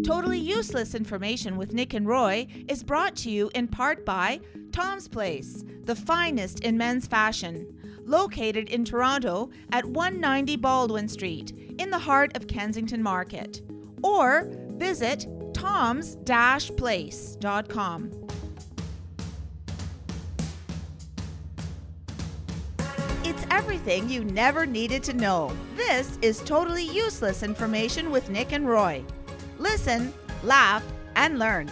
Totally Useless Information with Nick and Roy is brought to you in part by Tom's Place, the finest in men's fashion, located in Toronto at 190 Baldwin Street, in the heart of Kensington Market. Or visit toms-place.com. It's everything you never needed to know. This is Totally Useless Information with Nick and Roy. Listen, laugh, and learn.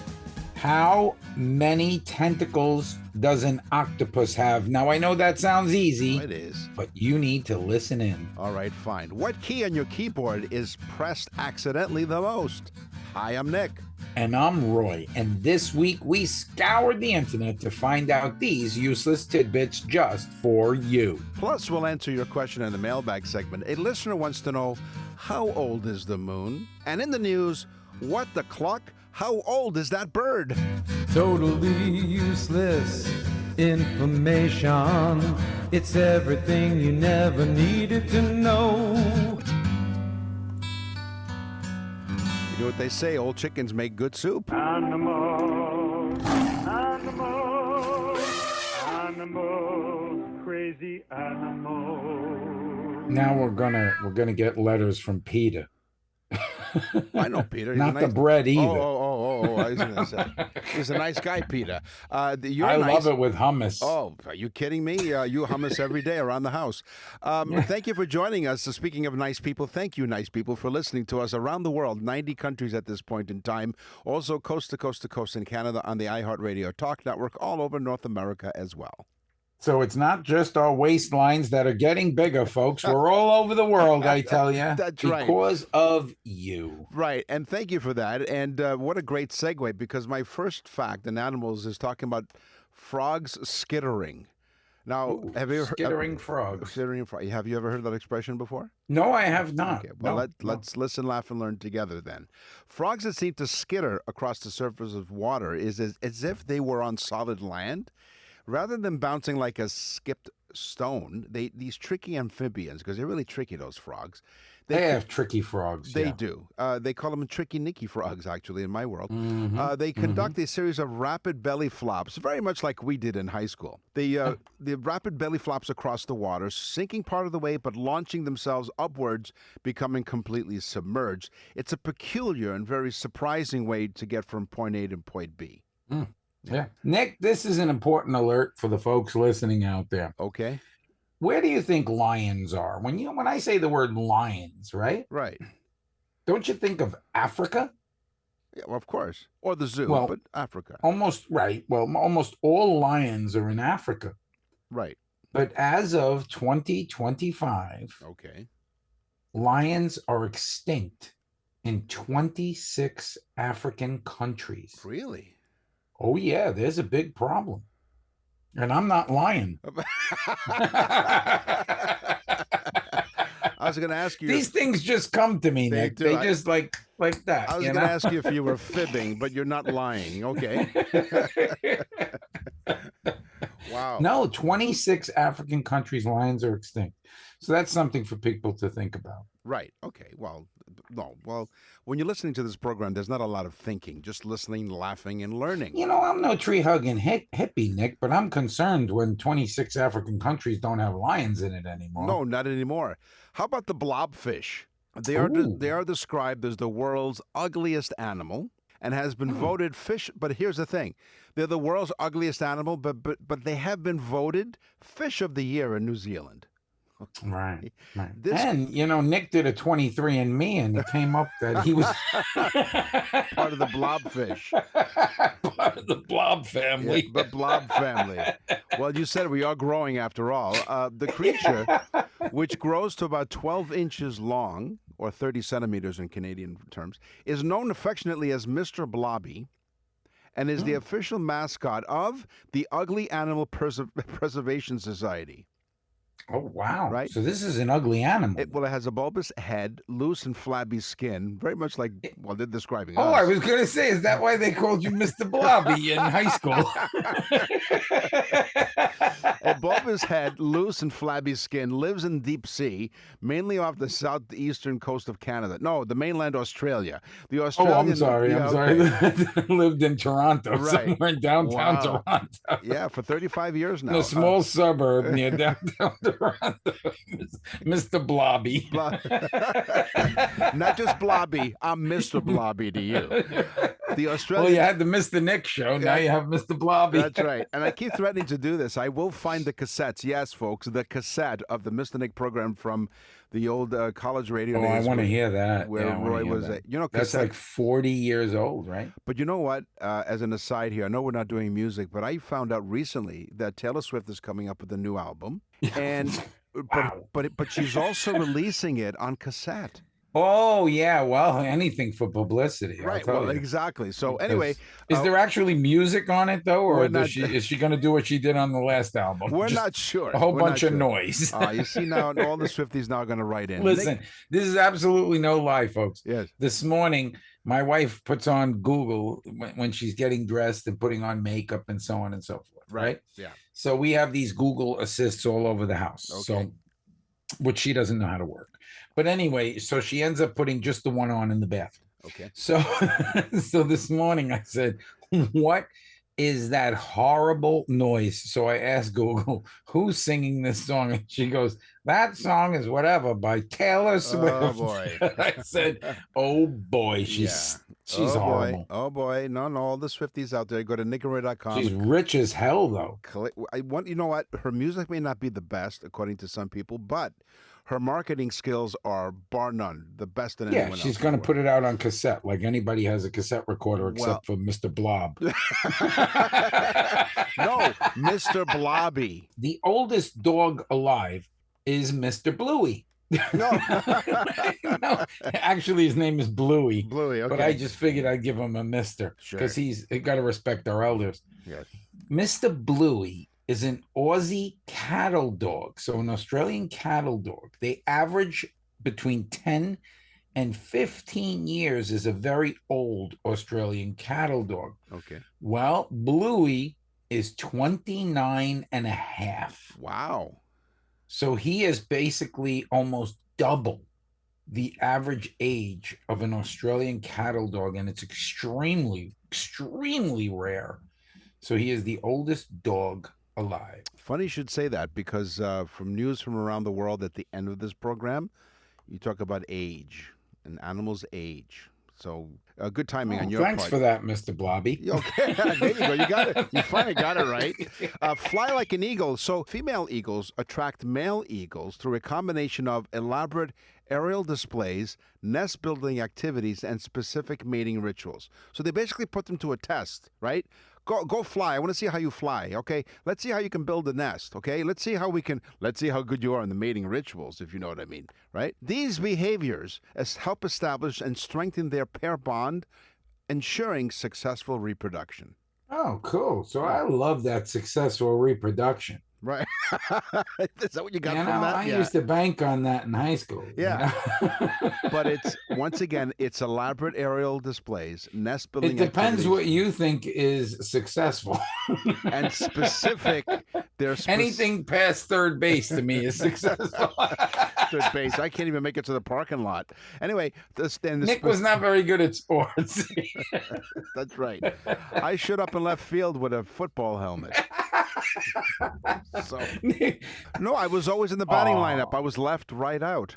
How many tentacles does an octopus have? Now, I know that sounds easy. It is. But you need to listen in. All right, fine. What key on your keyboard is pressed accidentally the most? Hi, I'm Nick. And I'm Roy. And this week, we scoured the internet to find out these useless tidbits just for you. Plus, we'll answer your question in the mailbag segment. A listener wants to know, how old is the moon? And in the news, what the cluck? How old is that bird? Totally useless information. It's everything you never needed to know. You know what they say, old chickens make good soup. Animals, crazy animals. Now we're gonna get letters from Peter. I know Peter. He's Not the bread either. Oh, I was gonna say. He's a nice guy, Peter. I love it with hummus. Oh, are you kidding me? You hummus every day around the house. Thank you for joining us. Speaking of nice people, thank you, nice people, for listening to us around the world, 90 countries at this point in time. Also, coast to coast to coast in Canada on the iHeartRadio Talk Network, all over North America as well. So it's not just our waistlines that are getting bigger, folks. We're all over the world, I tell you. That's right. Because of you. Right, and thank you for that. And what a great segue, because my first fact in animals is talking about frogs skittering. Now, Ooh, have you ever skittering frogs? Skittering frog. Have you ever heard that expression before? No, I have not. Okay, well, No, let's listen, laugh, and learn together then. Frogs that seem to skitter across the surface of water is as if they were on solid land. Rather than bouncing like a skipped stone, these tricky amphibians, because they're really tricky, those frogs. They have tricky frogs. They yeah. do. They call them tricky Nicky frogs, actually, in my world. Mm-hmm. They conduct a series of rapid belly flops, very much like we did in high school. The rapid belly flops across the water, sinking part of the way, but launching themselves upwards, becoming completely submerged. It's a peculiar and very surprising way to get from point A to point B. Mm. Yeah. Nick, this is an important alert for the folks listening out there. Okay. Where do you think lions are? When I say the word lions, right? Right. Don't you think of Africa? Yeah, well, of course. Or the zoo, Well, but Africa. Almost right. Well, almost all lions are in Africa. Right. But as of 2025, Okay. lions are extinct in 26 African countries. Really? Oh, yeah, there's a big problem. And I'm not lying. I was going to ask you. These things just come to me, Nick. do. They just like that. I was going to ask you if you were fibbing, but you're not lying. Okay. Wow. No, 26 African countries, lions are extinct. So that's something for people to think about. Right. Okay. Well, no. Well, when you're listening to this program, there's not a lot of thinking, just listening, laughing, and learning. You know, I'm no tree-hugging hippie, Nick, but I'm concerned when 26 African countries don't have lions in it anymore. No, not anymore. How about the blobfish? They are described as the world's ugliest animal and has been voted fish. But here's the thing. They're the world's ugliest animal, but they have been voted Fish of the Year in New Zealand. Right. And, Nick did a 23andMe, and it came up that he was part of the blobfish. Part of the blob family. Yeah, the blob family. Well, you said we are growing after all. The creature, which grows to about 12 inches long, or 30 centimeters in Canadian terms, is known affectionately as Mr. Blobby, and is the official mascot of the Ugly Animal Preservation Society. Oh, wow. Right? So this is an ugly animal. It has a bulbous head, loose and flabby skin, very much like, well, they're describing us. Oh, I was going to say, is that why they called you Mr. Blobby in high school? A bulbous head, loose and flabby skin, lives in deep sea, mainly off the southeastern coast of Canada. No, the mainland Australia. The Oh, Australian. I'm sorry. Yeah, I'm sorry. okay. I lived in Toronto, Right. somewhere in downtown Wow. Toronto. Yeah, for 35 years In now. a small suburb near downtown Toronto. Mr. Blobby. Not just Blobby. I'm Mr. Blobby to you. The Well, Australian. you had the Mr. Nick show. Now you have Mr. Blobby. That's right. And I keep threatening to do this. I will find the cassettes. Yes, folks, the cassette of the Mr. Nick program from the old college radio Oh, I days want to where- hear that. where Yeah, I wanna Roy hear was that. you know, That's cassette. like 40 years old, right? But you know what? As an aside here, I know we're not doing music, but I found out recently that Taylor Swift is coming up with a new album, and Wow. but she's also releasing it on cassette. Oh, yeah. Well, anything for publicity. I'll Right. tell Well, you. exactly. So Because- anyway, is there actually music on it though, we're or not- is she going to do what she did on the last album? we're Just not sure. a whole We're not bunch of sure. noise. You see now, all the Swifties now are going to write in. Listen, this is absolutely no lie, folks. Yes. This morning, my wife puts on Google when she's getting dressed and putting on makeup and so on and so forth. Right. Yeah. So we have these Google assists all over the house. Okay. So, which she doesn't know how to work. But anyway, so she ends up putting just the one on in the bathroom. Okay. So, so this morning I said, "What is that horrible noise?" So I asked Google, "Who's singing this song?" And she goes, "That song is whatever by Taylor Swift." Oh boy. I sasaid, "Oh boy, she's oh horrible. boy. Oh boy. No, all the Swifties out there, go to nickelroy.com. She's rich as hell, though." You know what? Her music may not be the best, according to some people, but her marketing skills are bar none the best than anyone Yeah, else. she's going to put it out on cassette, like anybody has a cassette recorder except for Mr. Blob. No, Mr. Blobby. The oldest dog alive is Mr. Bluey. No. No, actually, his name is Bluey. Bluey, okay. But I just figured I'd give him a Mister because Sure. he's got to respect our elders. Yes. Mr. Bluey is an Aussie cattle dog, so an Australian cattle dog. They average between 10 and 15 years is a very old Australian cattle dog. Okay. Well, Bluey is 29 and a half. Wow. So he is basically almost double the average age of an Australian cattle dog, and it's extremely, extremely rare. So he is the oldest dog alive. Funny you should say that because from news from around the world at the end of this program, you talk about age and animals age. So good timing on your Thanks part. for that, Mr. Blobby. Okay, there you go. You got it. You finally got it right. Fly like an eagle. So female eagles attract male eagles through a combination of elaborate aerial displays, nest building activities, and specific mating rituals. So they basically put them to a test, right? Go fly. I want to see how you fly. Okay, let's see how you can build a nest. Okay, let's see how good you are in the mating rituals, if you know what I mean, right? These behaviors help establish and strengthen their pair bond, ensuring successful reproduction. Oh, cool. So I love that successful reproduction. Right? Is that what you got You from know, that? I used to bank on that in high school. you Yeah. know? But it's once again, it's elaborate aerial displays, nest building. It depends activities, what you think is successful. and specific. There's Anything past third base to me is successful. third base. I can't even make it to the parking lot. Anyway, Nick was not very good at sports. That's right. I showed up in left field with a football helmet. So no, I was always in the batting lineup. I was left right out.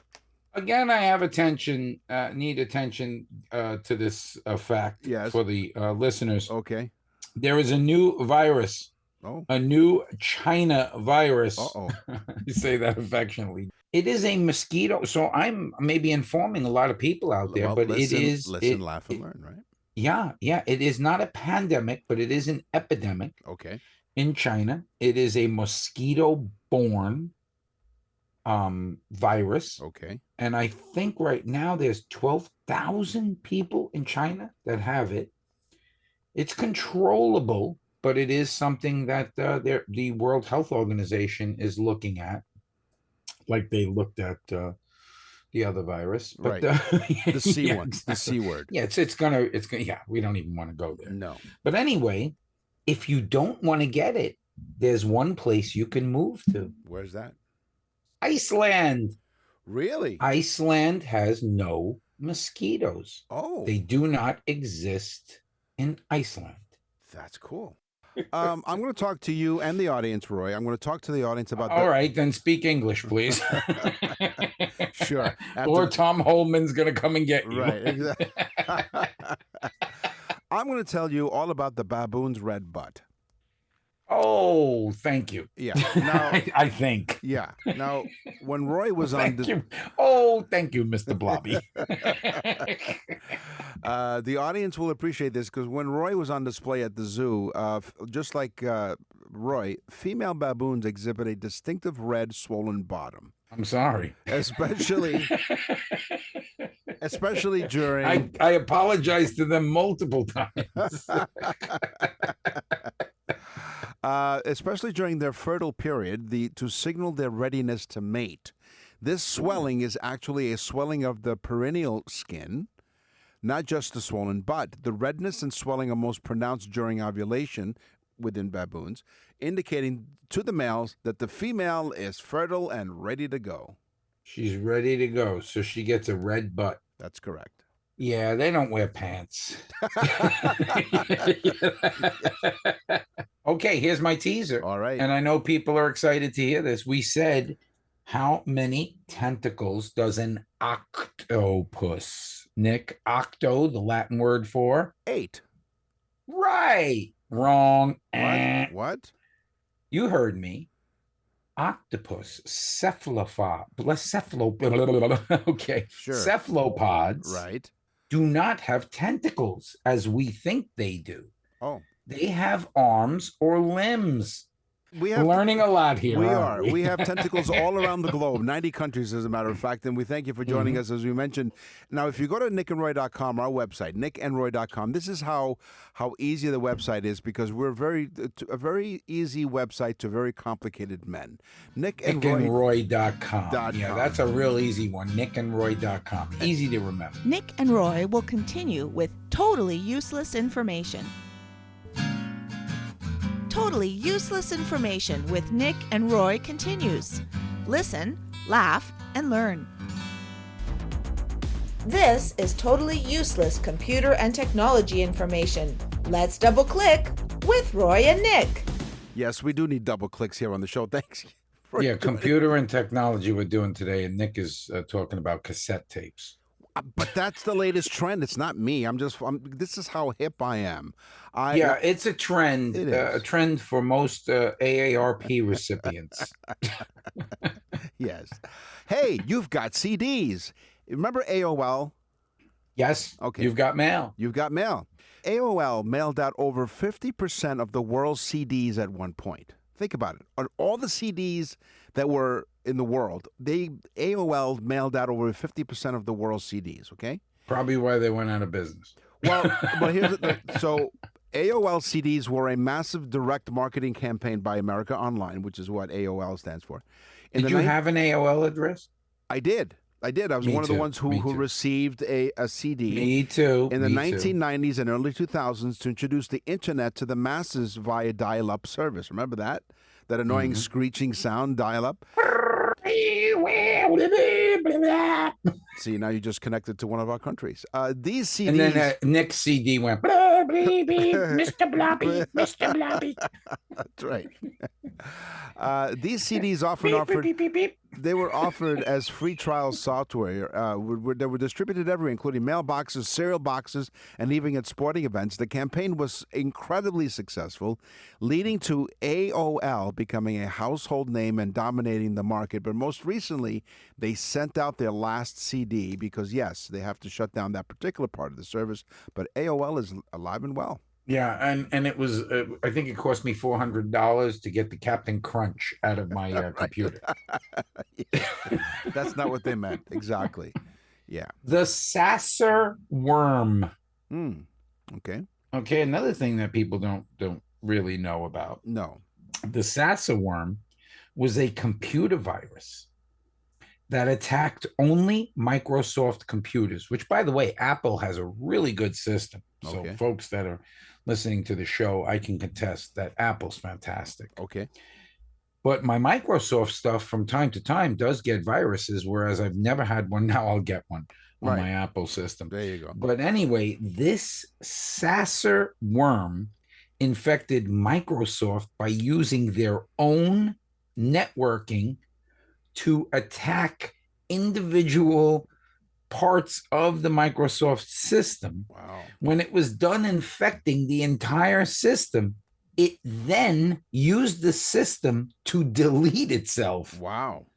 Again, I have need attention to this fact Yes. for the listeners. Okay. There is a new virus, a new China virus. Uh-oh. You say that affectionately. It is a mosquito. So I'm maybe informing a lot of people out there, Well, but listen, it is. Listen, laugh, and learn, right? Yeah. It is not a pandemic, but it is an epidemic Okay. in China. It is a mosquito-borne virus. Okay. And I think right now there's 12,000 people in China that have it. It's controllable, but it is something that the World Health Organization is looking at, like they looked at the other virus. But, Right. The C yeah, one. exactly. The C word. Yeah, it's gonna. Yeah, we don't even want to go there. No. But anyway, if you don't want to get it, there's one place you can move to. Where's that? Iceland. Really? Iceland has no mosquitoes. Oh, They do not exist in Iceland. that's cool. I'm going to talk to you and the audience, Roy. I'm going to talk to the audience about All right, then speak English, please. Sure. Or Tom Holman's going to come and get you. Right, exactly. I'm going to tell you all about the baboon's red butt. Oh, thank you. Yeah. Now, I think. yeah. Now, when Roy was on Thank you. Oh, thank you, Mr. Blobby. the audience will appreciate this because when Roy was on display at the zoo, just like Roy, female baboons exhibit a distinctive red swollen bottom. I'm sorry. Especially during I apologize to them multiple times. especially during their fertile period, to signal their readiness to mate. This swelling is actually a swelling of the perineal skin, not just the swollen butt. The redness and swelling are most pronounced during ovulation within baboons, indicating to the males that the female is fertile and ready to go. She's ready to go, so she gets a red butt. That's correct. Yeah, they don't wear pants. Okay, here's my teaser. All right. And I know people are excited to hear this. We said, how many tentacles does an octopus? Nick, octo, the Latin word for? 8. Right. Wrong. What? You heard me. Octopus, okay. Sure. Cephalopods Right. do not have tentacles as we think they do. Oh. They have arms or limbs. We're learning a lot here. We aren't are. We have tentacles all around the globe, 90 countries, as a matter of fact. And we thank you for joining us, as we mentioned. Now, if you go to nickandroy.com, our website, nickandroy.com, this is how easy the website is because we're a very easy website to very complicated men. Nickandroy.com. Yeah, that's a real easy one. Nickandroy.com. Easy to remember. Nick and Roy will continue with totally useless information. Totally Useless Information with Nick and Roy continues. Listen, laugh, and learn. This is totally useless computer and technology information. Let's double click with Roy and Nick. Yes, we do need double clicks here on the show. Thanks. Yeah, computer and technology we're doing today, and Nick is talking about cassette tapes. But that's the latest trend. It's not me. This is how hip I am. It's a trend. It is. A trend for most AARP recipients. Yes. Hey, you've got CDs. Remember AOL? Yes. Okay. You've got mail. You've got mail. AOL mailed out over 50% of the world's CDs at one point. Think about it. On all the CDs that were in the world, AOL mailed out over 50% of the world's CDs, okay? Probably why they went out of business. Well, but so AOL CDs were a massive direct marketing campaign by America Online, which is what AOL stands for. Did you have an AOL address? I did. I was one of the ones who received a CD. Me too. In the 1990s and early 2000s to introduce the internet to the masses via dial-up service. Remember that? That annoying screeching sound, dial-up? See, now you just connected to one of our countries. These CDs... And then Nick's CD went, Mr. Blobby, Mr. Blobby. That's right. These CDs often offered... They were offered as free trial software. They were distributed everywhere, including mailboxes, cereal boxes, and even at sporting events. The campaign was incredibly successful, leading to AOL becoming a household name and dominating the market. But most recently, they sent out their last CD because, yes, they have to shut down that particular part of the service. But AOL is alive and well. Yeah, and it was, I think it cost me $400 to get the Captain Crunch out of my computer. That's not what they meant. Exactly. Yeah. The Sasser worm. Okay. Okay, another thing that people don't really know about. No. The Sasser worm was a computer virus that attacked only Microsoft computers, which, by the way, Apple has a really good system. So, Okay. folks that are listening to the show, I can contest that Apple's fantastic. Okay. But my Microsoft stuff from time to time does get viruses, whereas I've never had one. Now I'll get one on Right. my Apple system. There you go. But anyway, this Sasser worm infected Microsoft by using their own networking to attack individual parts of the Microsoft system. Wow. When it was done infecting the entire system, it then used the system to delete itself, Wow.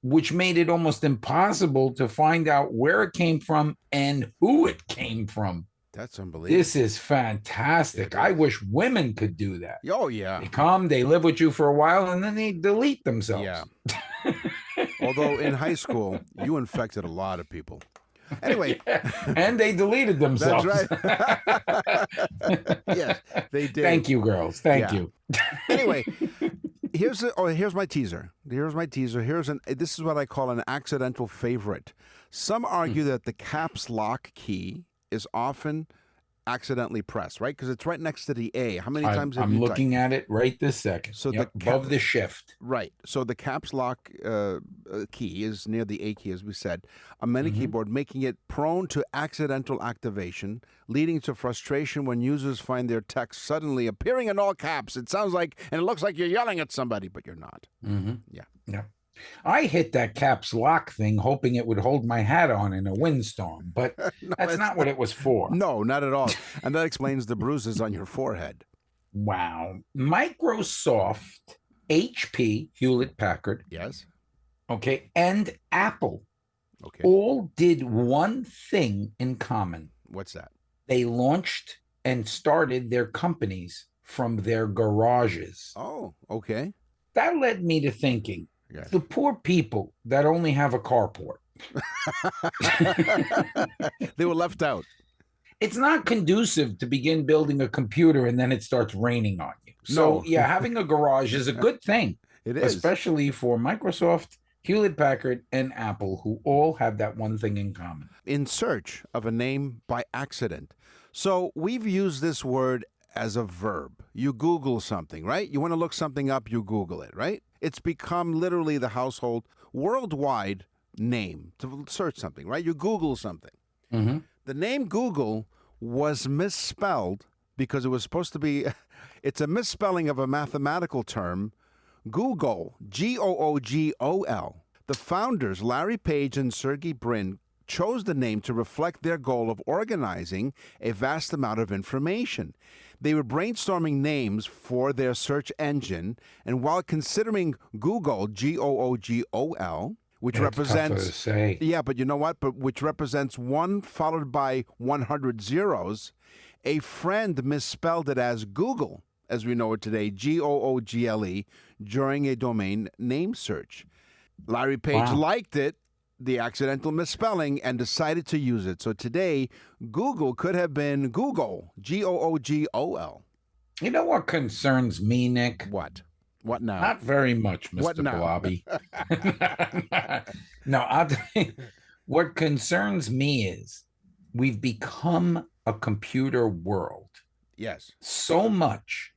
which made it almost impossible to find out where it came from and who it came from. That's unbelievable. This is fantastic. I wish women could do that. Oh, yeah. They come, they live with you for a while, and then they delete themselves. Yeah. Although in high school, you infected a lot of people. Anyway. And they deleted themselves. That's right. Yes, they did. Thank you, girls. Thank you. Anyway, here's my teaser. This is what I call an accidental favorite. Some argue that the caps lock key is often accidentally pressed, right? Because it's right next to the A. How many times have you I'm typed? looking at it right this second. So above the shift. Right. So the caps lock key is near the A key, as we said, on many keyboard, making it prone to accidental activation, leading to frustration when users find their text suddenly appearing in all caps. It sounds like, and it looks like you're yelling at somebody, but you're not. Yeah. I hit that caps lock thing hoping it would hold my hat on in a windstorm, but that's not what it was for. No, not at all. And that explains the bruises on your forehead. Wow. Microsoft, HP, Hewlett Packard, Yes. okay, and Apple Okay. all did one thing in common. What's that? They launched and started their companies from their garages. Oh, okay. That led me to thinking, Yes. the poor people that only have a carport. They were left out. It's not conducive to begin building a computer and then it starts raining on you. So, No. yeah, having a garage is a good thing, It is. especially for Microsoft, Hewlett Packard, and Apple, who all have that one thing in common. In search of a name by accident. So we've used this word as a verb. You Google something, right? You want to look something up, you Google it, right? It's become literally the household worldwide name to search something, right? You Google something. Mm-hmm. The name Google was misspelled because it was supposed to be, it's a misspelling of a mathematical term, Google, Googol. The founders, Larry Page and Sergey Brin, chose the name to reflect their goal of organizing a vast amount of information. They were brainstorming names for their search engine, and while considering Google, Googol, which That's tougher represents to say. yeah, but you know what? But which represents 1 followed by 100 zeros, a friend misspelled it as Google, as we know it today, Google, during a domain name search. Larry Page Wow. liked it, the accidental misspelling, and decided to use it. So today, Google could have been Google, Googol. You know what concerns me, Nick? What? What now? Not very much, Mr. What now? Balabi. No, I'll tell you, what concerns me is we've become a computer world Yes. so much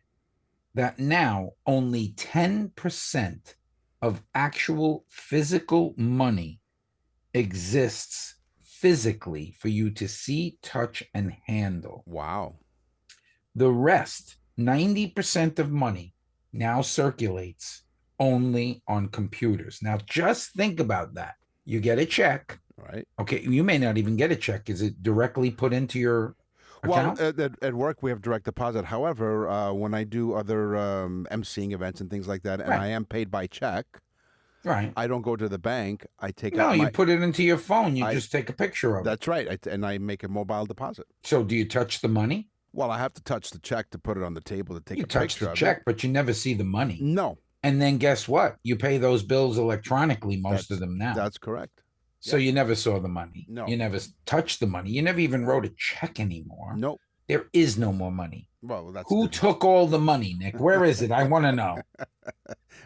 that now only 10% of actual physical money exists physically for you to see, touch, and handle. Wow. The rest, 90% of money, now circulates only on computers. Now, just think about that. You get a check. Right. Okay, you may not even get a check. Is it directly put into your Well, account? at work we have direct deposit. However, when I do other emceeing events and things like that, and Right. I am paid by check, Right. I don't go to the bank. I take No, out you my. put it into your phone. You I- just take a picture of it. That's right, and I make a mobile deposit. So do you touch the money? Well, I have to touch the check to put it on the table to take You a touch picture the of check, it. but you never see the money. No, And then guess what? You pay those bills electronically, most of them now. that's correct. So you never saw the money. No. You never touched the money. You never even wrote a check anymore. Nope. There is no more money. Well, that's Who took all the money, Nick? Where is it? I want to know.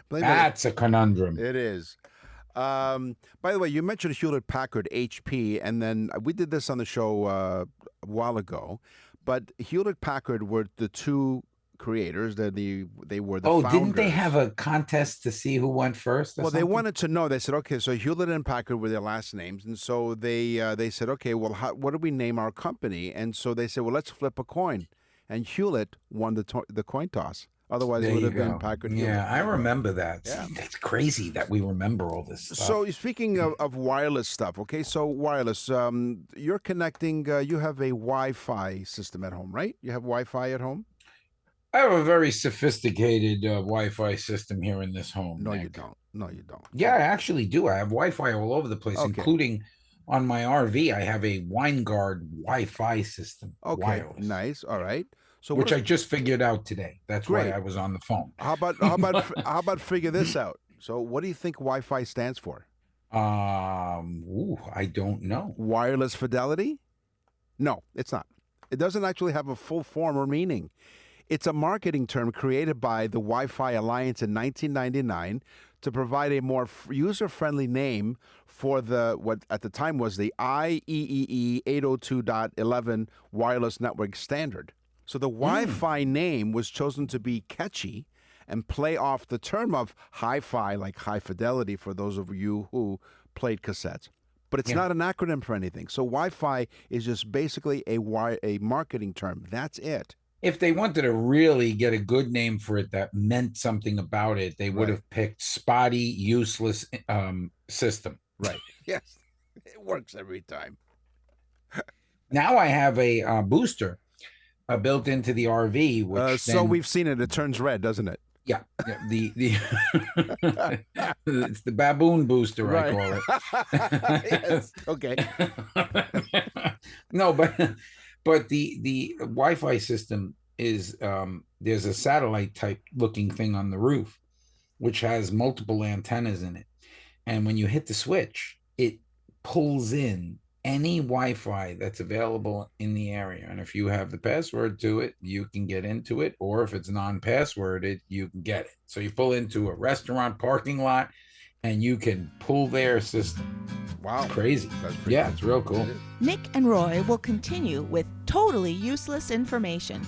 Blame it. That's a conundrum. It is. By the way, you mentioned Hewlett Packard, HP, and then we did this on the show a while ago. But Hewlett Packard were the two creators. They were the founders. Didn't they have a contest to see who went first? Well, they wanted to know. They said, okay, so Hewlett and Packard were their last names, and so they said, okay, well, what do we name our company? And so they said, well, let's flip a coin, and Hewlett won the coin toss. Otherwise, it would have been Packard. Yeah, I remember that. Yeah. It's crazy that we remember all this stuff. So speaking of wireless stuff, okay, so wireless, you're connecting, you have a Wi-Fi system at home, right? You have Wi-Fi at home? I have a very sophisticated Wi-Fi system here in this home. No, Nick. you don't. No, you don't. Yeah, I actually do. I have Wi-Fi all over the place, Okay. including on my RV. I have a WineGuard Wi-Fi system. Okay, wireless, nice. All right. So which I just figured out today. That's Great. why I was on the phone. how about figure this out? So what do you think Wi-Fi stands for? I don't know. Wireless fidelity? No, it's not. It doesn't actually have a full form or meaning. It's a marketing term created by the Wi-Fi Alliance in 1999 to provide a more user-friendly name for what at the time was the IEEE 802.11 wireless network standard. So the Wi-Fi name was chosen to be catchy and play off the term of hi-fi, like high fidelity for those of you who played cassettes. But it's not an acronym for anything. So Wi-Fi is just basically a marketing term. That's it. If they wanted to really get a good name for it that meant something about it, they would have picked spotty, useless system. Right. Yes. It works every time. Now I have a booster built into the RV, which so we've seen it. It turns red, doesn't it? Yeah, the it's the baboon booster, Right. I call it. Yes. Okay. No, but the Wi-Fi system is there's a satellite type looking thing on the roof, which has multiple antennas in it, and when you hit the switch, it pulls in any Wi-Fi that's available in the area. And if you have the password to it, you can get into it. Or if it's non-passworded, you can get it. So you pull into a restaurant parking lot and you can pull their system. Wow. It's crazy. That's pretty Yeah, cool. it's real cool. Nick and Roy will continue with totally useless information.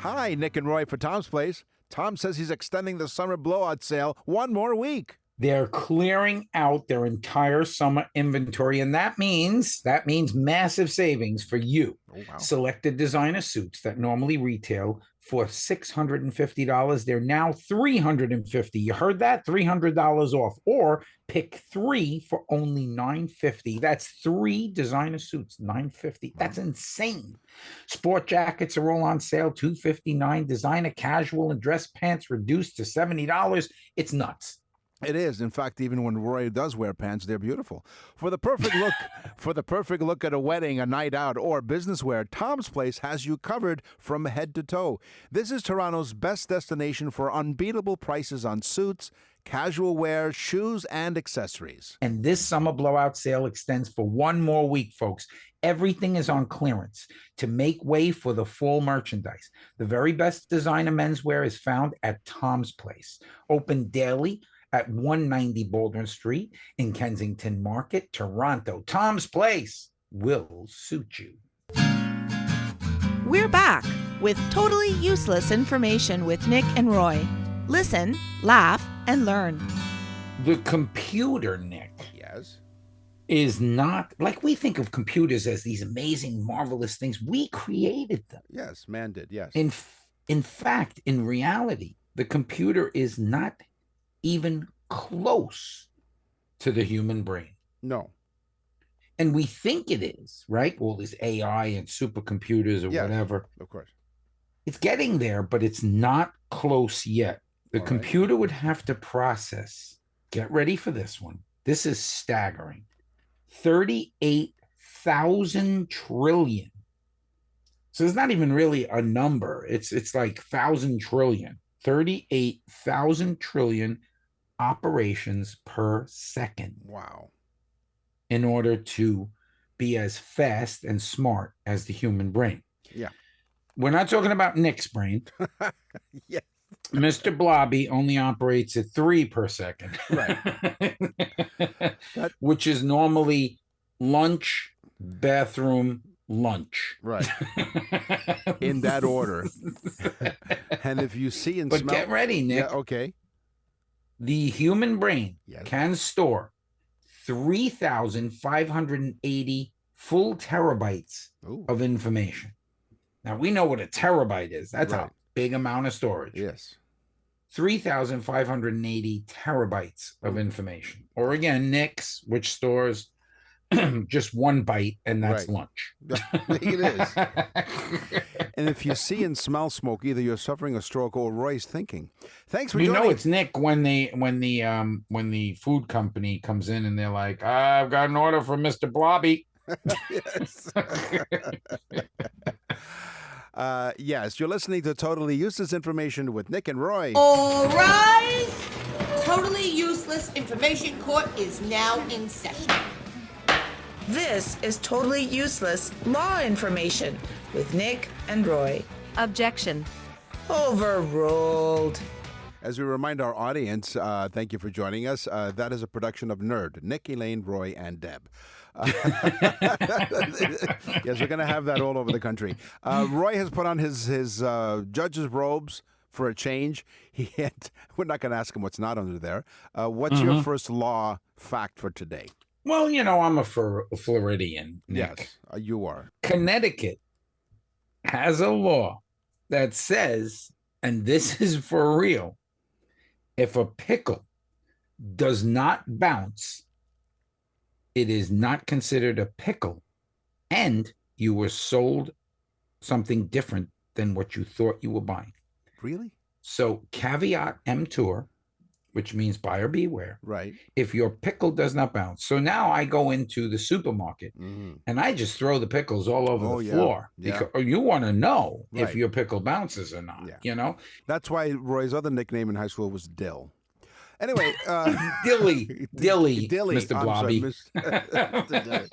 Hi, Nick and Roy for Tom's Place. Tom says he's extending the summer blowout sale one more week. They're clearing out their entire summer inventory, and that means massive savings for you. Oh, wow. Selected designer suits that normally retail for $650, they're now $350. You heard that? $300 off. Or pick 3 for only $950. That's 3 designer suits, $950. That's insane. Sport jackets are all on sale, $259. Designer casual and dress pants reduced to $70. It's nuts. It is. In fact, even when Roy does wear pants, they're beautiful. For the perfect look, at a wedding, a night out, or business wear, Tom's Place has you covered from head to toe. This is Toronto's best destination for unbeatable prices on suits, casual wear, shoes, and accessories. And this summer blowout sale extends for one more week, folks. Everything is on clearance to make way for the fall merchandise. The very best designer menswear is found at Tom's Place, open daily at 190 Baldwin Street in Kensington Market, Toronto. Tom's Place will suit you. We're back with totally useless information with Nick and Roy. Listen, laugh, and learn. The computer, Nick, Yes. is not like we think of computers as these amazing, marvelous things. We created them. Yes, man did. Yes. In fact, in reality, the computer is not even close to the human brain. No. And we think it is, right? All this AI and supercomputers or Yes. whatever. Of course. It's getting there, but it's not close yet. The All right. computer would have to process, get ready for this one. This is staggering. 38,000 trillion. So it's not even really a number. It's like 1,000 trillion. 38,000 trillion operations per second Wow. in order to be as fast and smart as the human brain. Yeah. We're not talking about Nick's brain. Yeah. Mr. Blobby only operates at 3 per second. Right. That- Which is normally lunch, bathroom, lunch. Right. In that order. And if you see and But smell. get ready, Nick. Yeah, okay. The human brain Yes. can store 3,580 full terabytes Ooh. of information. Now, we know what a terabyte is. That's Right. a big amount of storage. Yes. 3,580 terabytes of information. Or again, Nick's, which stores just 1 byte, and that's Right. lunch. It is. And if you see and smell smoke, either you're suffering a stroke or Roy's thinking. Thanks for You joining. know it's Nick when the food company comes in and they're like, I've got an order from Mr. Blobby. Yes. Yes, you're listening to Totally Useless Information with Nick and Roy. All rise! Totally Useless Information Court is now in session. This is totally useless law information with Nick and Roy. Objection. Overruled. As we remind our audience, thank you for joining us. That is a production of Nerd, Nick, Elaine, Roy, and Deb. Yes, we're going to have that all over the country. Roy has put on his judge's robes for a change. We're not going to ask him what's not under there. What's your first law fact for today? Well, I'm a Floridian, Nick. Yes, you are. Connecticut has a law that says, and this is for real, if a pickle does not bounce, it is not considered a pickle, and you were sold something different than what you thought you were buying. Really? So caveat emptor, which means buyer beware, Right. if your pickle does not bounce. So now I go into the supermarket and I just throw the pickles all over the floor because you want to know if your pickle bounces or not, That's why Roy's other nickname in high school was Dill. Anyway, Dilly, Mr. I'm Blobby. sorry,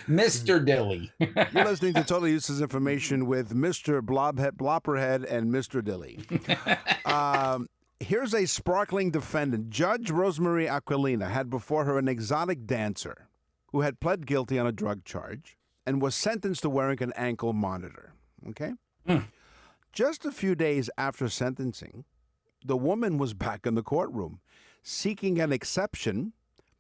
Mr. Dilly. You're listening to Totally Useless Information with Mr. Blopperhead and Mr. Dilly. Here's a sparkling defendant. Judge Rosemary Aquilina had before her an exotic dancer who had pled guilty on a drug charge and was sentenced to wearing an ankle monitor. Okay? Just a few days after sentencing, the woman was back in the courtroom seeking an exception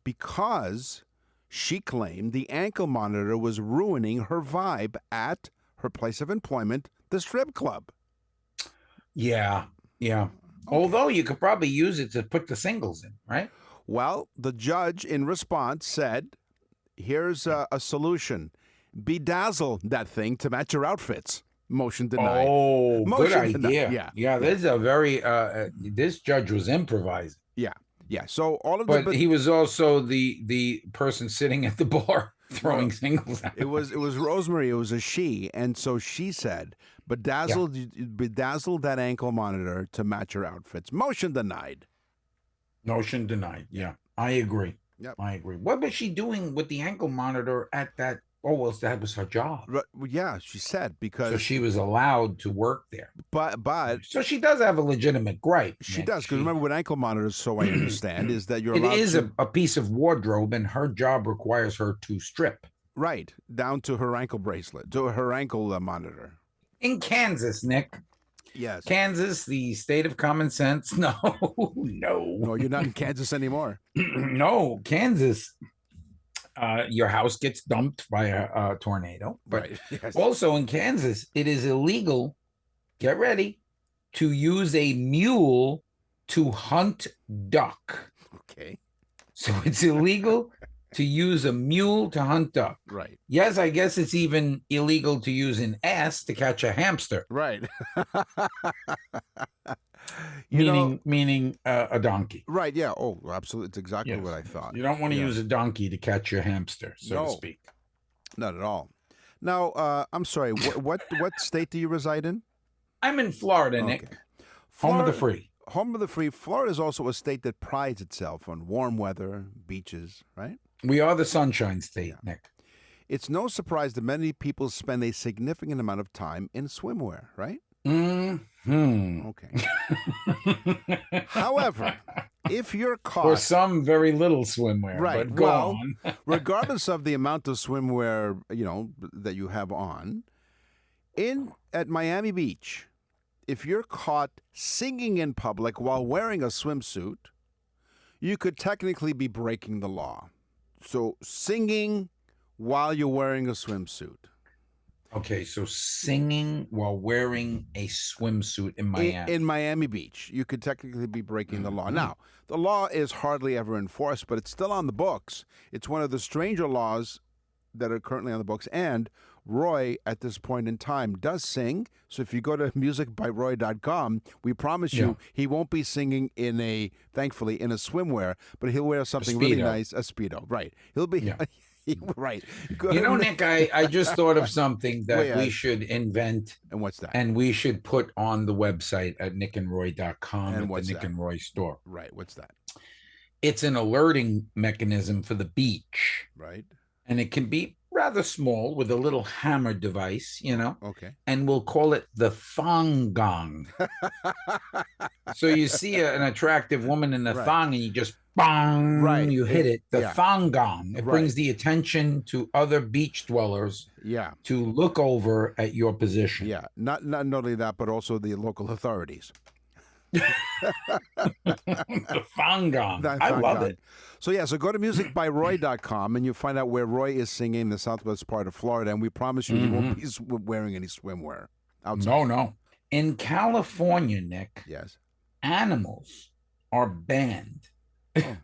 because she claimed the ankle monitor was ruining her vibe at her place of employment, the strip club. Yeah. Although you could probably use it to put the singles in, right? Well, the judge in response said, here's a solution. Bedazzle that thing to match your outfits. Motion denied. Oh, Motion good idea. denied. Yeah. This is a very, this judge was improvising. Yeah. So all of But he was also the person sitting at the bar throwing singles out. It was Rosemary. It was a she. And so she said, bedazzle that ankle monitor to match your outfits. Motion denied. Motion denied. Yeah, I agree. Yep. I agree. What was she doing with the ankle monitor at that? Oh, well, that was her job. Well, yeah, she said because So she was allowed to work there. but So she does have a legitimate gripe. she Nick. does because remember with ankle monitors, so I understand, is that you're It allowed is to, a piece of wardrobe, and her job requires her to strip. right down to her ankle bracelet, to her ankle monitor. In Kansas, Nick. Yes. Kansas, the state of common sense. No. No, you're not in Kansas anymore. No, Kansas. Your house gets dumped by a tornado. But Right. Yes. also in Kansas, it is illegal, get ready, to use a mule to hunt duck. Okay. So it's illegal to use a mule to hunt duck. Right. Yes, I guess it's even illegal to use an ass to catch a hamster, Right. meaning a donkey. Right. Yeah. Oh, absolutely. It's exactly Yes. what I thought. You don't want to Yeah. use a donkey to catch your hamster, so to No. speak. Not at all. Now, I'm sorry. What state do you reside in? I'm in Florida, Nick. Okay. Home of the Florida- free. Home of the free. Florida is also a state that prides itself on warm weather, beaches, right? We are the sunshine state, Nick. It's no surprise that many people spend a significant amount of time in swimwear, right? Mm-hmm. Okay. However, if you're caught, or some very little swimwear, right? but go Well, on. regardless of the amount of swimwear that you have on, at Miami Beach, if you're caught singing in public while wearing a swimsuit, you could technically be breaking the law. So singing while you're wearing a swimsuit. Okay, so singing while wearing a swimsuit in Miami. In Miami Beach, you could technically be breaking the law. Now, the law is hardly ever enforced, but it's still on the books. It's one of the stranger laws that are currently on the books. And Roy, at this point in time, does sing. So if you go to musicbyroy.com, we promise you he won't be singing thankfully, in a swimwear, but he'll wear something really nice, a Speedo. Right. He'll be... Right. Nick, I just thought of something that we should invent. And what's that? And we should put on the website at nickandroy.com and at what's the Nick that? and Roy store. Right. What's that? It's an alerting mechanism for the beach. Right. And it can be rather small with a little hammer device, Okay. And we'll call it the thong gong. So you see an attractive woman in a thong and you just bang, you hit it. The thong gong. It brings the attention to other beach dwellers to look over at your position. Yeah. Not only that, but also the local authorities. The thong gong. I love it. So go to musicbyroy.com and you find out where Roy is singing in the southwest part of Florida, and we promise you he won't be wearing any swimwear outside. No. In California, Nick, animals are banned. Oh,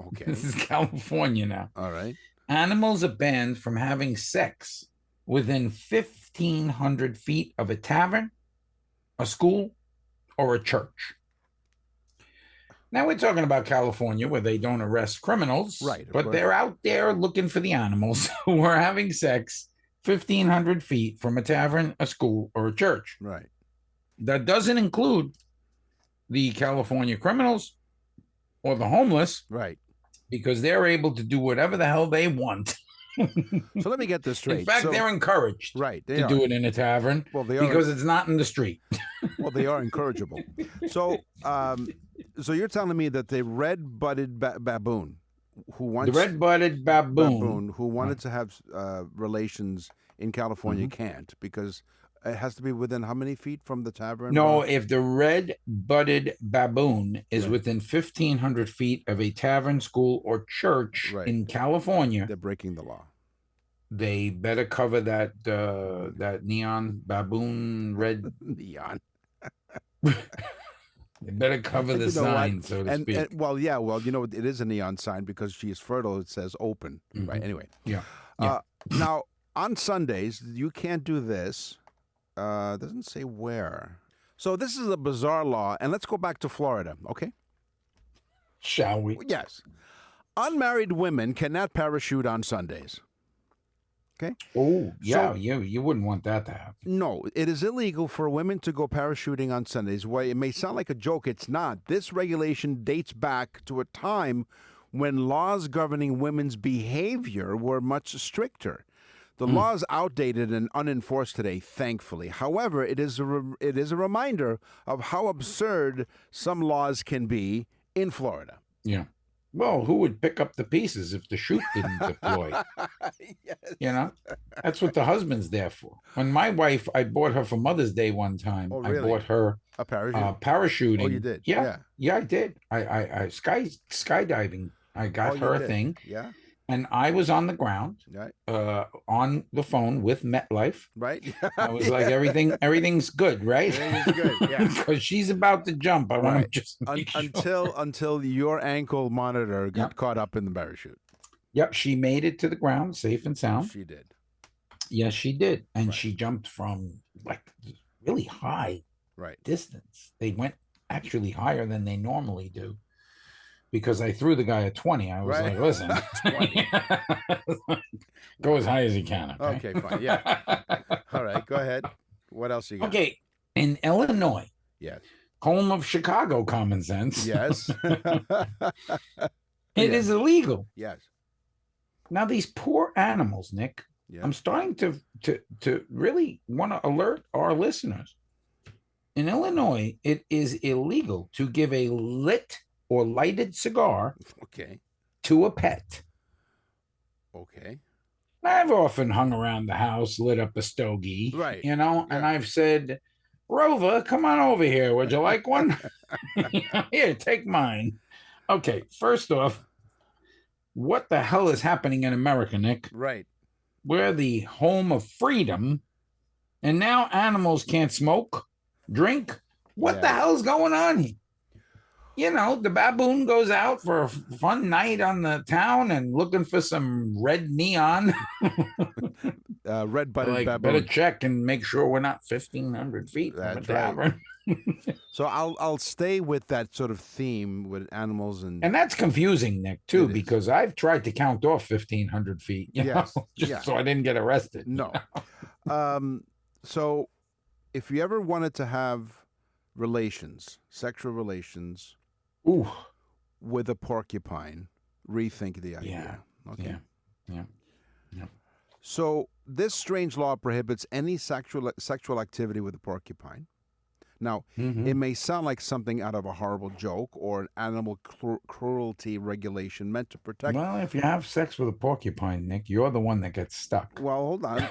okay. This is California now. All right. Animals are banned from having sex within 1,500 feet of a tavern, a school, or a church. Now we're talking about California, where they don't arrest criminals, right? But they're out there looking for the animals who are having sex 1,500 feet from a tavern, a school, or a church. Right. That doesn't include the California criminals or the homeless, right? Because they're able to do whatever the hell they want. So let me get this straight. In fact, they're encouraged to do it in a tavern because it's not in the street. Well, they are encourageable. So, so you're telling me that the red-butted baboon who wanted to have relations in California can't, because it has to be within how many feet from the tavern? No, if the red-butted baboon is within 1,500 feet of a tavern, school, or church in California, they're breaking the law. They better cover that neon baboon red neon. They better cover the sign, so to speak. It is a neon sign because she is fertile. It says open. Right. Anyway. Now on Sundays you can't do this. Doesn't say where. So this is a bizarre law, and let's go back to Florida, okay? Shall we? Yes. Unmarried women cannot parachute on Sundays. Okay? Oh, yeah, you wouldn't want that to happen. No, it is illegal for women to go parachuting on Sundays. Well, it may sound like a joke, it's not. This regulation dates back to a time when laws governing women's behavior were much stricter. The law is outdated and unenforced today, thankfully. However, it is a reminder of how absurd some laws can be in Florida. Yeah. Well, who would pick up the pieces if the chute didn't deploy? Yes. That's what the husband's there for. When my wife, I bought her for Mother's Day one time. Oh, really? I bought her a parachute. Parachuting. Oh, you did? Yeah, I did. I skydiving. I got her a thing. Yeah. And I was on the ground, on the phone with MetLife. Right. I was like, everything's good, right? Everything's good, yeah. Because she's about to jump. I want to just until your ankle monitor got caught up in the parachute. Yep, she made it to the ground safe and sound. She did. Yes, she did. And she jumped from like really high distance. They went actually higher than they normally do. Because I threw the guy a 20. I was like, listen, 20. Go as high as you can. Okay, fine. Yeah. All right, go ahead. What else you got? Okay. In Illinois, yes, home of Chicago common sense. Yes. It is illegal. Yes. Now, these poor animals, Nick, I'm starting to really want to alert our listeners. In Illinois, it is illegal to give a lit or lighted cigar Okay. to a pet. Okay. I've often hung around the house, lit up a stogie, Right. and Yeah. I've said, Rover, come on over here. Would you like one? Here, take mine. Okay, first off, what the hell is happening in America, Nick? Right. We're the home of freedom, and now animals can't smoke, drink. What the Yes. hell's going on here? You know, the baboon goes out for a fun night on the town and looking for some red neon. Red-butted Like, baboon. better check and make sure we're not 1,500 feet from a That's right. tavern. So I'll stay with that sort of theme with animals and And that's confusing, Nick, too, It is. because I've tried to count off 1,500 feet, Yes, just yeah. so I didn't get arrested. no. So if you ever wanted to have relations, sexual relations Ooh, with a porcupine, rethink the idea. Okay. yeah. So this strange law prohibits any sexual activity with a porcupine. Now, Mhm. it may sound like something out of a horrible joke or an animal cruelty regulation meant to protect. Well, if you have sex with a porcupine, Nick, you're the one that gets stuck. Well, hold on.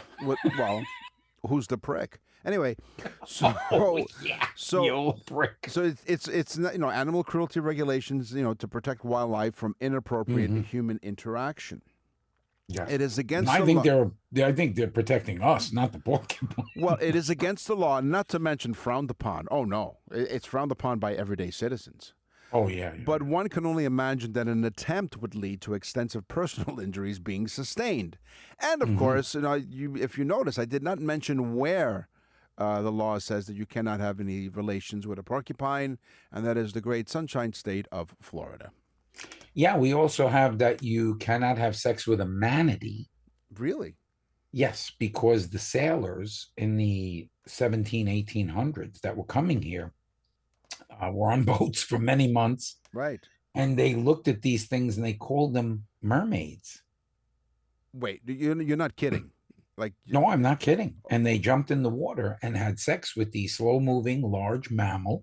Well, who's the prick? Anyway, so yeah, so you old prick. so it's not, animal cruelty regulations, to protect wildlife from inappropriate human interaction. Yes. It is against I the think law. I think they're protecting us, not the porcupine. Well, it is against the law, not to mention frowned upon. Oh no, it's frowned upon by everyday citizens. Oh yeah. But one can only imagine that an attempt would lead to extensive personal injuries being sustained. And of course, if you notice, I did not mention where the law says that you cannot have any relations with a porcupine, and that is the great Sunshine State of Florida. Yeah, we also have that you cannot have sex with a manatee. Really? Yes, because the sailors in the 1800s that were coming here were on boats for many months, Right. and they looked at these things and they called them mermaids. Wait, you're not kidding? Like No, I'm not kidding. And they jumped in the water and had sex with the slow-moving large mammal,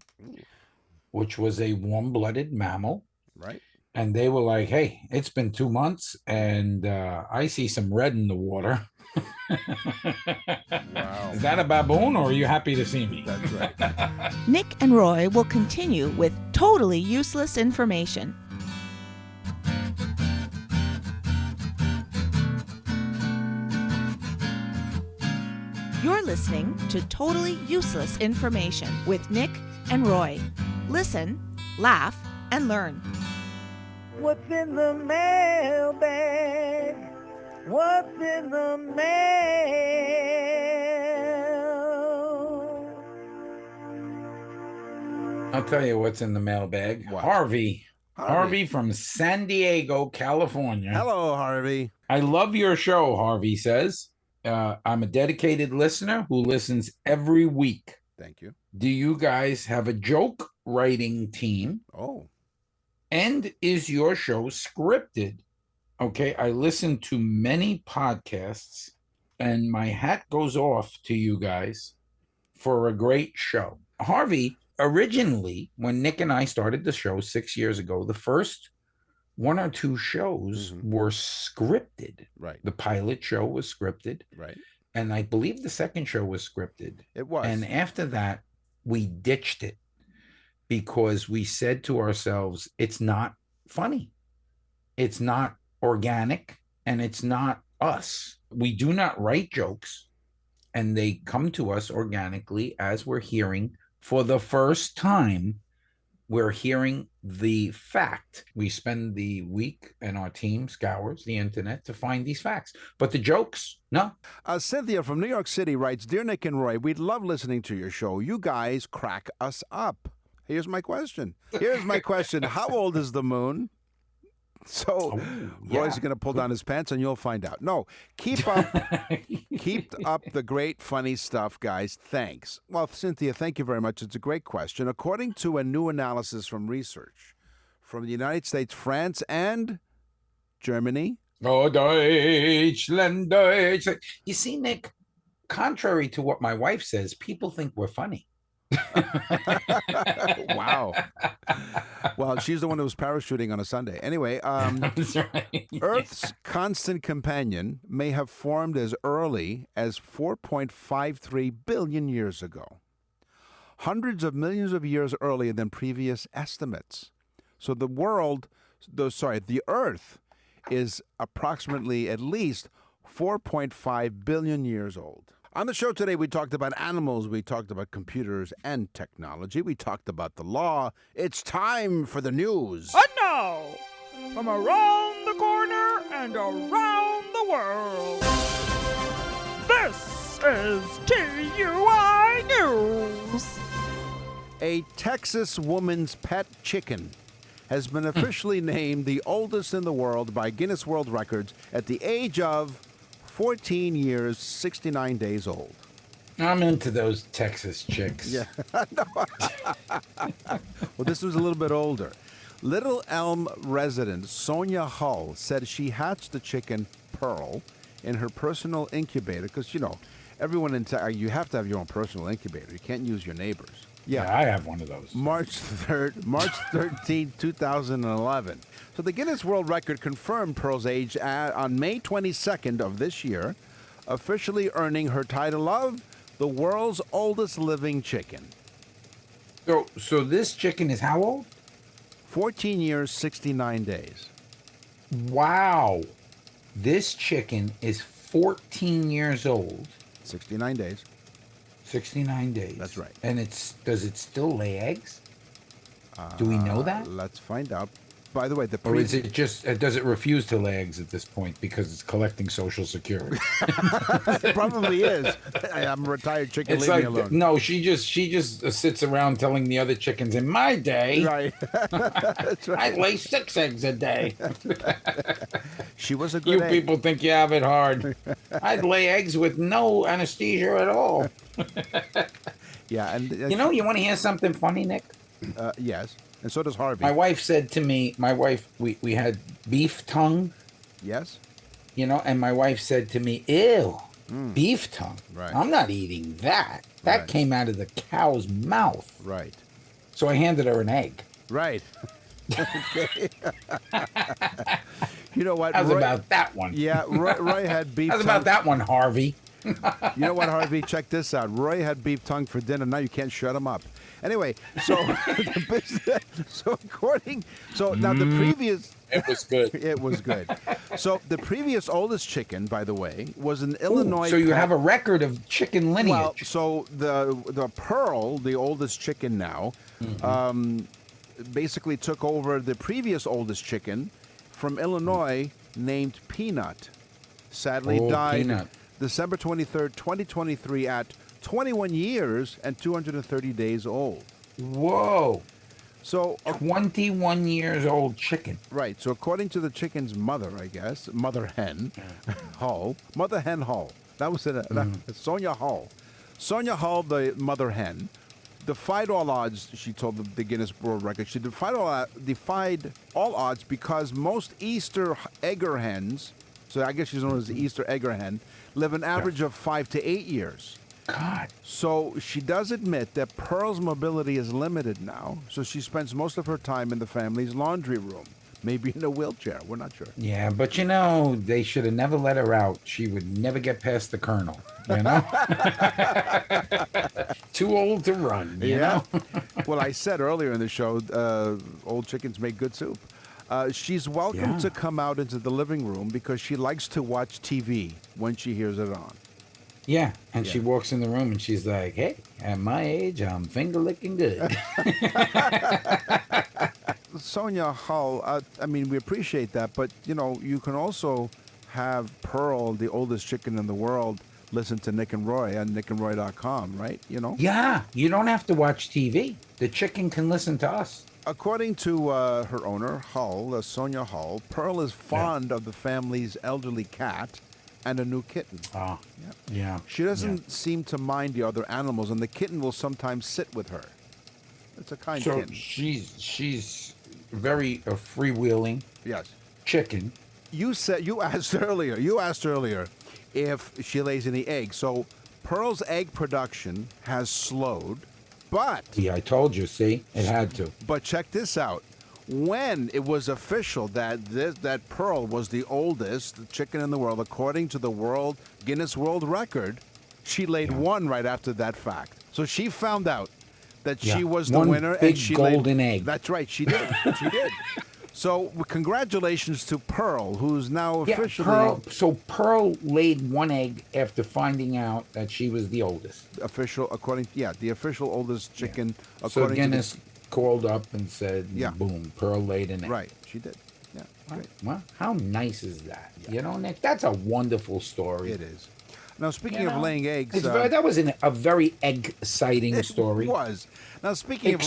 which was a warm-blooded mammal. right? And they were like, hey, it's been 2 months and I see some red in the water. Wow. Is that a baboon or are you happy to see me? That's right. Nick and Roy will continue with totally useless information. You're listening to Totally Useless Information with Nick and Roy. Listen, laugh, and learn. What's in the mailbag? What's in the mail? I'll tell you what's in the mailbag. What? Harvey from San Diego, California. Hello, Harvey. I love your show, Harvey says. I'm a dedicated listener who listens every week. Thank you. Do you guys have a joke writing team? Oh, And is your show scripted? Okay, I listen to many podcasts, and my hat goes off to you guys for a great show. Harvey, originally, when Nick and I started the show 6 years ago, the first 1 or 2 shows were scripted. right, The pilot show was scripted, right. and I believe the second show was scripted. It was. And after that, we ditched it because we said to ourselves, it's not funny. It's not organic, and it's not us. We do not write jokes, and they come to us organically as we're hearing for the first time. We're hearing the fact. We spend the week and our team scours the internet to find these facts. But the jokes, no. Cynthia from New York City writes, Dear Nick and Roy, we'd love listening to your show. You guys crack us up. Here's my question. How old is the moon? So Roy's going to pull down his pants and you'll find out. No, keep up the great funny stuff, guys. Thanks. Well, Cynthia, thank you very much. It's a great question. According to a new analysis from research from the United States, France, and Germany. Oh, Deutschland, Deutschland. You see, Nick, contrary to what my wife says, people think we're funny. Wow. Well, she's the one who was parachuting on a Sunday. Anyway, That's right. Earth's constant companion may have formed as early as 4.53 billion years ago, hundreds of millions of years earlier than previous estimates. So the Earth is approximately at least 4.5 billion years old. On the show today, we talked about animals, we talked about computers and technology, we talked about the law. It's time for the news. And now, from around the corner and around the world, this is TUI News. A Texas woman's pet chicken has been officially named the oldest in the world by Guinness World Records at the age of 14 years, 69 days old. I'm into those Texas chicks. Yeah. Well, this was a little bit older. Little Elm resident Sonia Hull said she hatched the chicken Pearl in her personal incubator because, everyone you have to have your own personal incubator. You can't use your neighbor's. Yeah, I have one of those. March 13, 2011. So the Guinness World Record confirmed Pearl's age on May 22nd of this year, officially earning her title of the world's oldest living chicken. So this chicken is how old? 14 years, 69 days. Wow. This chicken is 14 years old. 69 days. 69 days. That's right. And does it still lay eggs? Do we know that? Let's find out. By the way, Or is it just, does it refuse to lay eggs at this point because it's collecting Social Security? It probably is. I'm a retired chicken. It's Leave like, me alone. no, she just sits around telling the other chickens, in my day, Right. That's right. I lay 6 eggs a day. She was a good You egg. people think you have it hard. I'd lay eggs with no anesthesia at all. Yeah, and You want to hear something funny, Nick? yes, and so does Harvey. My wife said to me, we had beef tongue, Yes. and my wife said to me, ew, beef tongue. Right. I'm not eating that. That Right. came out of the cow's mouth. Right. So I handed her an egg. Right. Okay. You know what? How's Roy, about that one? Yeah, Roy had beef How's tongue. about that one, Harvey? You know what, Harvey? Check this out. Roy had beef tongue for dinner. Now you can't shut him up. Anyway, so now the previous. It was good. It was good. So the previous oldest chicken, by the way, was an Illinois. So you pet- have a record of chicken lineage. Well, so the Pearl, the oldest chicken now, basically took over the previous oldest chicken from Illinois named Peanut. Sadly died Peanut. December 23rd, 2023 at 21 years and 230 days old. Whoa. So, 21 years old chicken. right. So according to the chicken's mother, I guess, mother hen, mother hen Hull. That was it. Sonia Hull. Sonia Hull, the mother hen, defied all odds. She told the Guinness World Record. She defied all odds because most Easter egger hens, so I guess she's known as the Easter egger hen, live an average of 5 to 8 years. God. So she does admit that Pearl's mobility is limited now, so she spends most of her time in the family's laundry room, maybe in a wheelchair. We're not sure. Yeah, but they should have never let her out. She would never get past the colonel, Too old to run, you know? Well, I said earlier in the show, old chickens make good soup. She's welcome Yeah. to come out into the living room because she likes to watch TV when she hears it on. Yeah, and she walks in the room and she's like, hey, at my age, I'm finger licking good. Sonia Hull, we appreciate that, but, you can also have Pearl, the oldest chicken in the world, listen to Nick and Roy on nickandroy.com, right? Yeah, you don't have to watch TV. The chicken can listen to us. According to her owner, Hull, Sonia Hull, Pearl is fond of the family's elderly cat and a new kitten. Oh, yeah. She doesn't seem to mind the other animals, and the kitten will sometimes sit with her. It's a kind So kitten. she's very freewheeling Yes. chicken. You asked earlier if she lays any eggs. So Pearl's egg production has slowed But Yeah, I told you. See, it had to. check this out. When it was official that that Pearl was the oldest chicken in the world, according to the Guinness World Record, she laid one right after that fact. So she found out that she was the One winner, big and she golden laid, egg. That's right, she did. She did. So congratulations to Pearl, who's now officially Pearl laid one egg after finding out that she was the oldest. the official oldest chicken. So According Guinness called up and said, Yeah. boom, Pearl laid an egg. Right, she did. Yeah, great. Well, how nice is that? You know, Nick, that's a wonderful story. It is. Now, speaking of laying eggs, That was a very egg-citing story. It was. Now, speaking of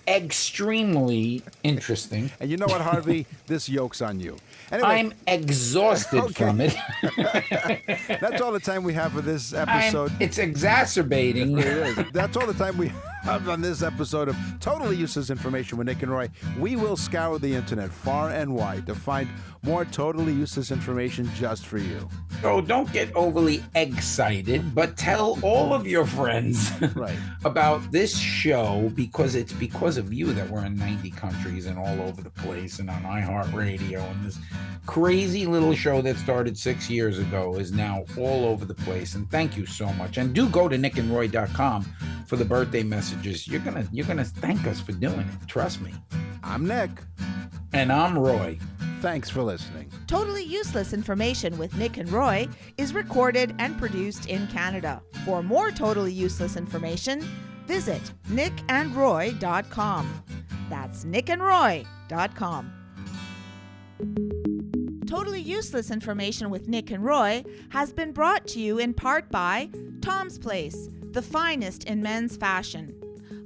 extremely interesting. And you know what, Harvey? This yoke's on you. Anyway, I'm exhausted from it. That's all the time we have for this episode. It's exacerbating. It is. That's all the time we have on this episode of Totally Useless Information with Nick and Roy. We will scour the internet far and wide to find more totally useless information just for you. So don't get overly excited, but tell all of your friends about this show, because it's because of you that we're in 90 countries and all over the place and on iHeartRadio, and this crazy little show that started 6 years ago is now all over the place. And thank you so much. And do go to nickandroy.com for the birthday messages. You're gonna thank us for doing it. Trust me. I'm Nick. And I'm Roy. Thanks for listening. Totally Useless Information with Nick and Roy is recorded and produced in Canada. For more totally useless information, visit nickandroy.com. That's nickandroy.com. Totally Useless Information with Nick and Roy has been brought to you in part by Tom's Place, the finest in men's fashion.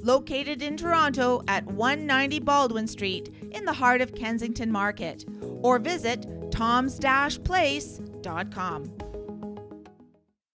Located in Toronto at 190 Baldwin Street in the heart of Kensington Market. Or visit toms-place.com.